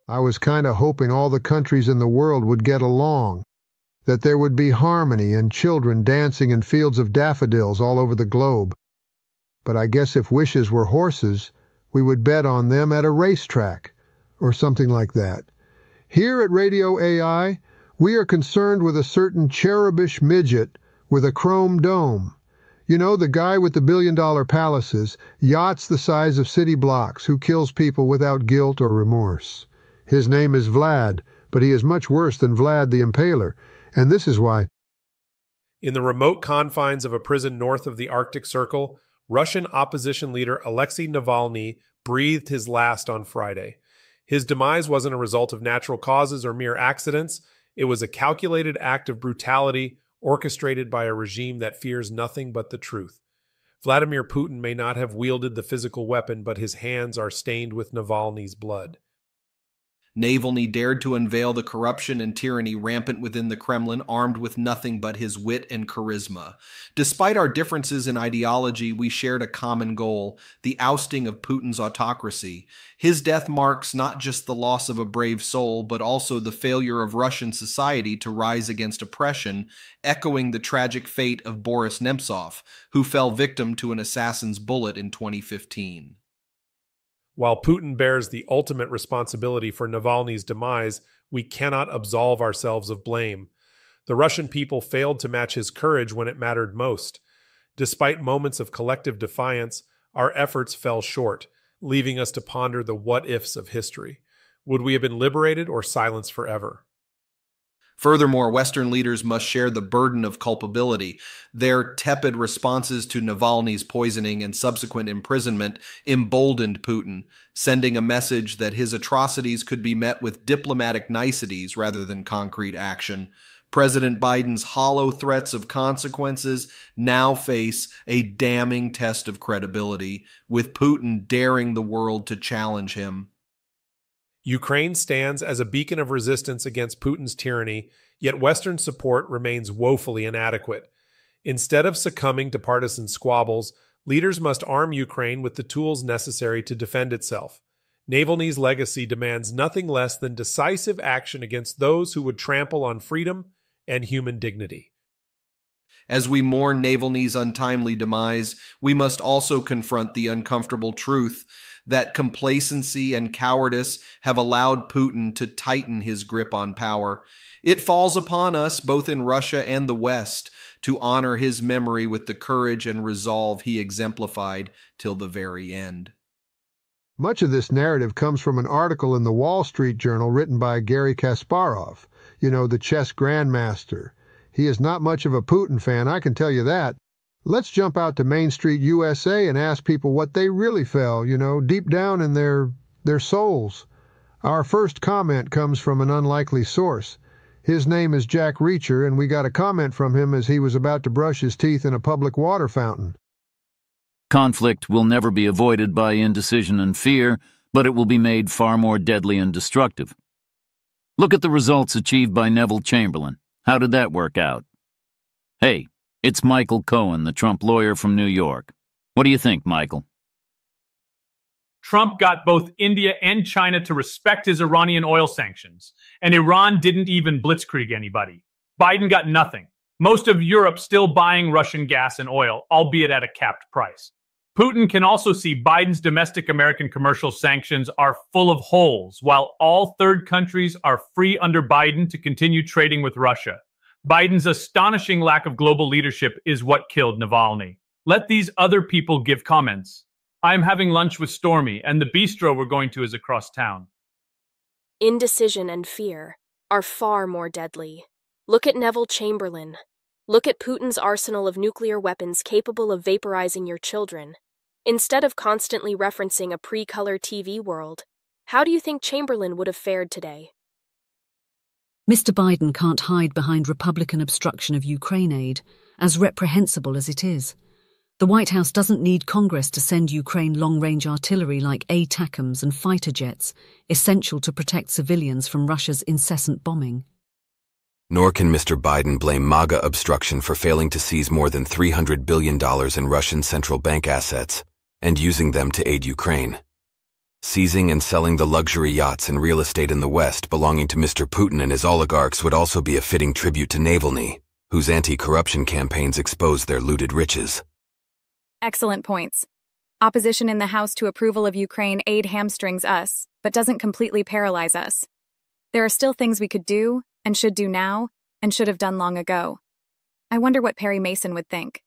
I was kind of hoping all the countries in the world would get along, that there would be harmony and children dancing in fields of daffodils all over the globe. But I guess if wishes were horses, we would bet on them at a racetrack, or something like that. Here at Radio AI, we are concerned with a certain cherubish midget with a chrome dome. You know, the guy with the billion-dollar palaces, yachts the size of city blocks, who kills people without guilt or remorse. His name is Vlad, but he is much worse than Vlad the Impaler, and this is why. In the remote confines of a prison north of the Arctic Circle, Russian opposition leader Alexei Navalny breathed his last on Friday. His demise wasn't a result of natural causes or mere accidents. It was a calculated act of brutality orchestrated by a regime that fears nothing but the truth. Vladimir Putin may not have wielded the physical weapon, but his hands are stained with Navalny's blood. Navalny dared to unveil the corruption and tyranny rampant within the Kremlin, armed with nothing but his wit and charisma. Despite our differences in ideology, we shared a common goal: the ousting of Putin's autocracy. His death marks not just the loss of a brave soul, but also the failure of Russian society to rise against oppression, echoing the tragic fate of Boris Nemtsov, who fell victim to an assassin's bullet in 2015. While Putin bears the ultimate responsibility for Navalny's demise, we cannot absolve ourselves of blame. The Russian people failed to match his courage when it mattered most. Despite moments of collective defiance, our efforts fell short, leaving us to ponder the what-ifs of history. Would we have been liberated or silenced forever? Furthermore, Western leaders must share the burden of culpability. Their tepid responses to Navalny's poisoning and subsequent imprisonment emboldened Putin, sending a message that his atrocities could be met with diplomatic niceties rather than concrete action. President Biden's hollow threats of consequences now face a damning test of credibility, with Putin daring the world to challenge him. Ukraine stands as a beacon of resistance against Putin's tyranny, yet Western support remains woefully inadequate. Instead of succumbing to partisan squabbles, leaders must arm Ukraine with the tools necessary to defend itself. Navalny's legacy demands nothing less than decisive action against those who would trample on freedom and human dignity. As we mourn Navalny's untimely demise, we must also confront the uncomfortable truth that complacency and cowardice have allowed Putin to tighten his grip on power. It falls upon us, both in Russia and the West, to honor his memory with the courage and resolve he exemplified till the very end. Much of this narrative comes from an article in the Wall Street Journal written by Garry Kasparov, the chess grandmaster. He is not much of a Putin fan, I can tell you that. Let's jump out to Main Street, USA, and ask people what they really felt, deep down in their souls. Our first comment comes from an unlikely source. His name is Jack Reacher, and we got a comment from him as he was about to brush his teeth in a public water fountain. Conflict will never be avoided by indecision and fear, but it will be made far more deadly and destructive. Look at the results achieved by Neville Chamberlain. How did that work out? Hey, it's Michael Cohen, the Trump lawyer from New York. What do you think, Michael? Trump got both India and China to respect his Iranian oil sanctions, and Iran didn't even blitzkrieg anybody. Biden got nothing. Most of Europe still buying Russian gas and oil, albeit at a capped price. Putin can also see Biden's domestic American commercial sanctions are full of holes, while all third countries are free under Biden to continue trading with Russia. Biden's astonishing lack of global leadership is what killed Navalny. Let these other people give comments. I'm having lunch with Stormy, and the bistro we're going to is across town. Indecision and fear are far more deadly. Look at Neville Chamberlain. Look at Putin's arsenal of nuclear weapons capable of vaporizing your children. Instead of constantly referencing a pre-color TV world, how do you think Chamberlain would have fared today? Mr. Biden can't hide behind Republican obstruction of Ukraine aid, as reprehensible as it is. The White House doesn't need Congress to send Ukraine long-range artillery like ATACMS and fighter jets, essential to protect civilians from Russia's incessant bombing. Nor can Mr. Biden blame MAGA obstruction for failing to seize more than $300 billion in Russian central bank assets and using them to aid Ukraine. Seizing and selling the luxury yachts and real estate in the West belonging to Mr. Putin and his oligarchs would also be a fitting tribute to Navalny, whose anti-corruption campaigns expose their looted riches. Excellent points. Opposition in the House to approval of Ukraine aid hamstrings us, but doesn't completely paralyze us. There are still things we could do, and should do now, and should have done long ago. I wonder what Perry Mason would think.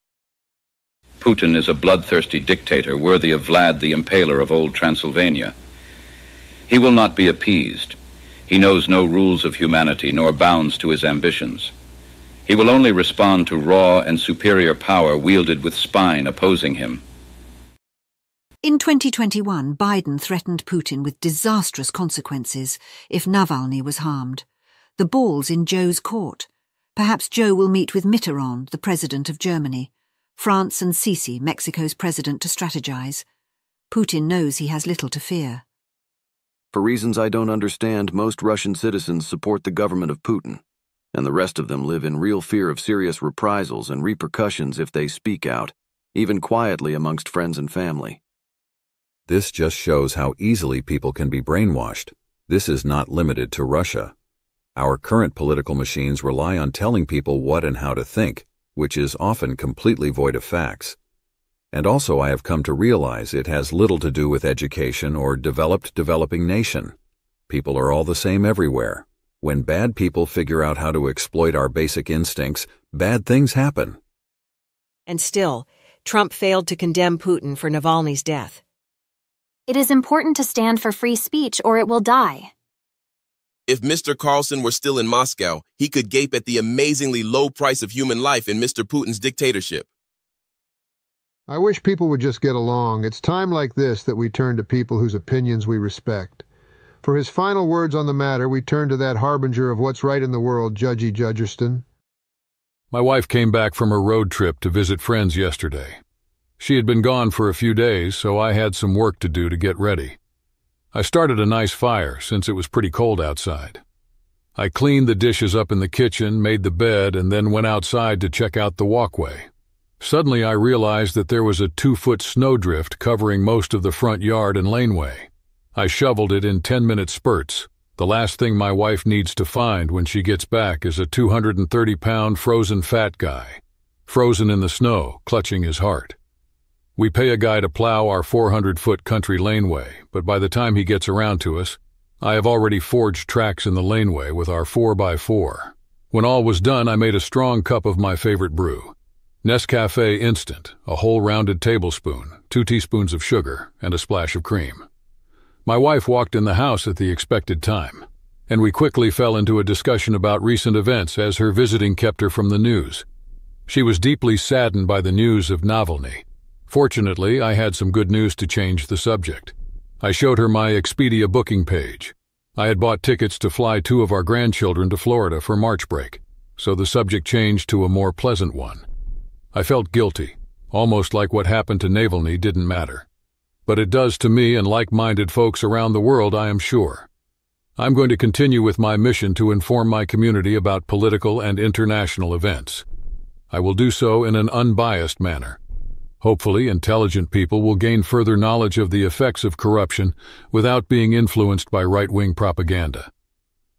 Putin is a bloodthirsty dictator worthy of Vlad the Impaler of old Transylvania. He will not be appeased. He knows no rules of humanity nor bounds to his ambitions. He will only respond to raw and superior power wielded with spine opposing him. In 2021, Biden threatened Putin with disastrous consequences if Navalny was harmed. The ball's in Joe's court. Perhaps Joe will meet with Mitterrand, the president of Germany, France and Sisi, Mexico's president, to strategize. Putin knows he has little to fear. For reasons I don't understand, most Russian citizens support the government of Putin, and the rest of them live in real fear of serious reprisals and repercussions if they speak out, even quietly amongst friends and family. This just shows how easily people can be brainwashed. This is not limited to Russia. Our current political machines rely on telling people what and how to think, which is often completely void of facts. And also I have come to realize it has little to do with education or developing nation. People are all the same everywhere. When bad people figure out how to exploit our basic instincts, bad things happen. And still, Trump failed to condemn Putin for Navalny's death. It is important to stand for free speech or it will die. If Mr. Carlson were still in Moscow, he could gape at the amazingly low price of human life in Mr. Putin's dictatorship. I wish people would just get along. It's time like this that we turn to people whose opinions we respect. For his final words on the matter, we turn to that harbinger of what's right in the world, Judgy Judgerston. My wife came back from her road trip to visit friends yesterday. She had been gone for a few days, so I had some work to do to get ready. I started a nice fire since it was pretty cold outside. I cleaned the dishes up in the kitchen, made the bed, and then went outside to check out the walkway. Suddenly I realized that there was a 2-foot snowdrift covering most of the front yard and laneway. I shoveled it in 10-minute spurts. The last thing my wife needs to find when she gets back is a 230-pound frozen fat guy, frozen in the snow, clutching his heart. We pay a guy to plow our 400-foot country laneway, but by the time he gets around to us, I have already forged tracks in the laneway with our 4x4. When all was done, I made a strong cup of my favorite brew. Nescafe Instant, a whole rounded tablespoon, 2 teaspoons of sugar, and a splash of cream. My wife walked in the house at the expected time, and we quickly fell into a discussion about recent events as her visiting kept her from the news. She was deeply saddened by the news of Navalny. Fortunately, I had some good news to change the subject. I showed her my Expedia booking page. I had bought tickets to fly 2 of our grandchildren to Florida for March break, so the subject changed to a more pleasant one. I felt guilty, almost like what happened to Navalny didn't matter. But it does to me and like-minded folks around the world, I am sure. I'm going to continue with my mission to inform my community about political and international events. I will do so in an unbiased manner. Hopefully, intelligent people will gain further knowledge of the effects of corruption without being influenced by right-wing propaganda.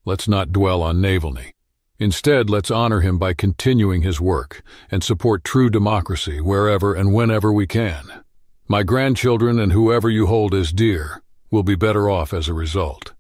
Let's not dwell on Navalny. Instead, let's honor him by continuing his work and support true democracy wherever and whenever we can. My grandchildren and whoever you hold as dear will be better off as a result.